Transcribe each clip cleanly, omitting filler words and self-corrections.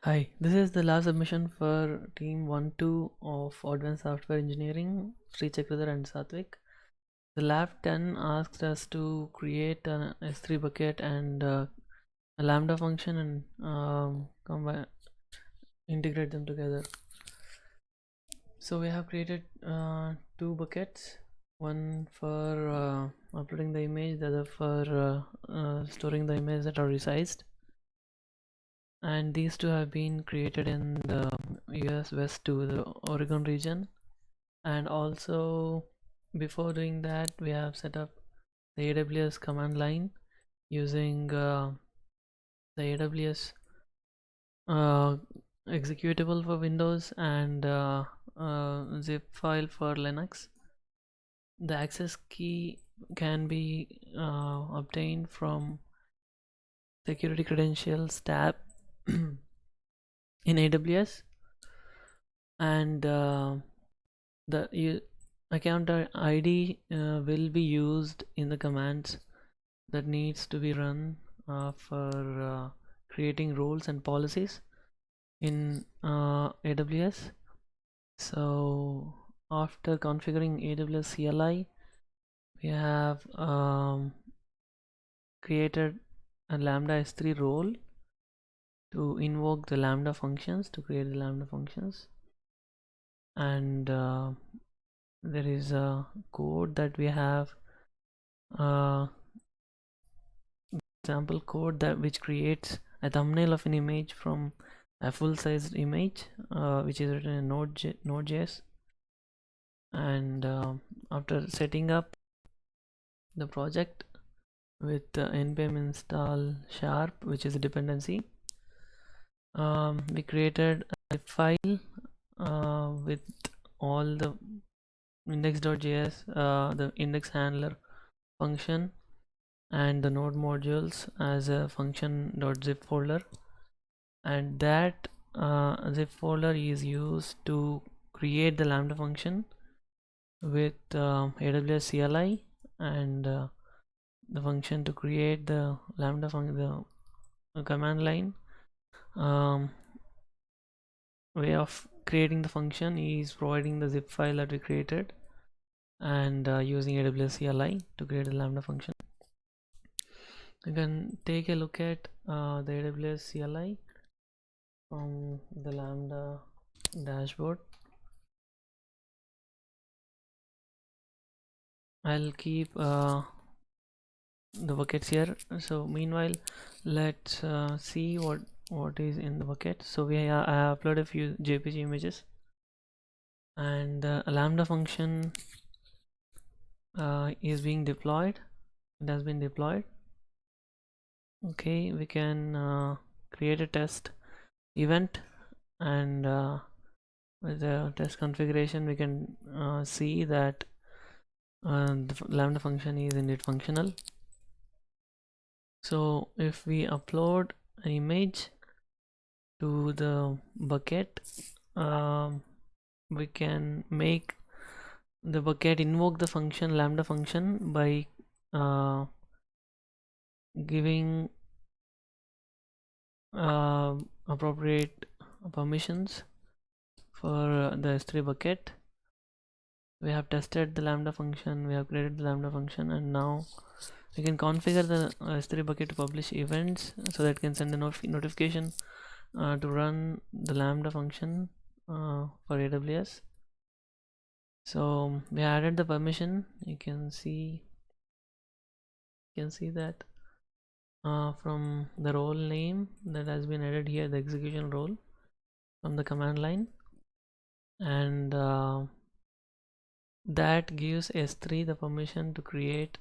Hi, this is the last submission for Team 1-2 of Advanced Software Engineering, Sri Chakrathar and Satvik. The Lab 10 asked us to create an S3 bucket and a Lambda function and integrate them together. So we have created two buckets, one for uploading the image, the other for storing the image that are resized. And these two have been created in the US West to the Oregon region. And also before doing that, we have set up the AWS command line using the AWS executable for Windows and zip file for Linux. The access key can be obtained from security credentials tab in AWS, and the account ID will be used in the commands that needs to be run for creating rules and policies in AWS. So after configuring AWS CLI, we have created a Lambda S3 role to invoke the Lambda functions, to create the Lambda functions. And there is a code that we have, example code that which creates a thumbnail of an image from a full-sized image, which is written in Node.js. And after setting up the project with npm install sharp, which is a dependency, we created a file with all the index.js, the index handler function, and the node modules as a function.zip folder, and that zip folder is used to create the Lambda function with AWS CLI, and the function to create the Lambda function, the command line way of creating the function is providing the zip file that we created and using AWS CLI to create the Lambda function. You can take a look at the AWS CLI from the Lambda dashboard. I'll keep the buckets here. So meanwhile, let's see what is in the bucket. So I uploaded a few JPG images, and a Lambda function is being deployed. It has been deployed. Okay, we can create a test event, and with the test configuration we can see that the Lambda function is indeed functional. So if we upload an image to the bucket, we can make the bucket invoke the function Lambda function by giving appropriate permissions for the S3 bucket. We have tested the Lambda function, we have created the Lambda function, and now we can configure the S3 bucket to publish events so that it can send a notification to run the Lambda function for AWS. So we added the permission. You can see that from the role name that has been added here, the execution role from the command line, and that gives S3 the permission to create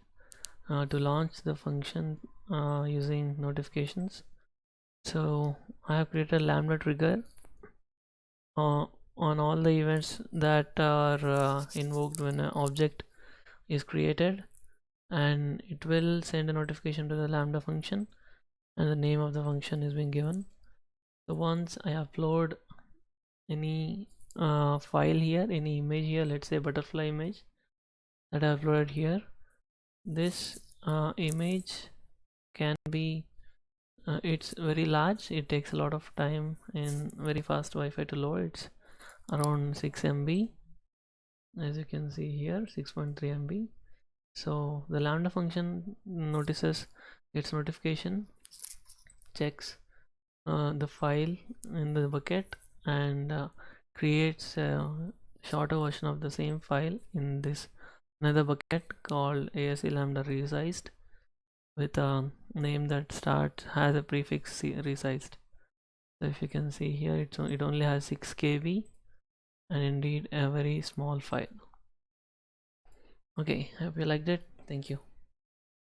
to launch the function using notifications. So I have created a Lambda trigger on all the events that are invoked when an object is created, and it will send a notification to the Lambda function, and the name of the function is being given. So once I upload any file here, any image here, let's say butterfly image that I uploaded here, this image can be it's very large. It takes a lot of time in very fast Wi-Fi to load. It's around 6 MB, as you can see here, 6.3 MB. So the Lambda function notices its notification, checks the file in the bucket, and creates a shorter version of the same file in this another bucket called AWS Lambda resized, with a name that has a prefix resized. So if you can see here, it only has 6 KB and indeed a very small file. Okay, hope you liked it. Thank you.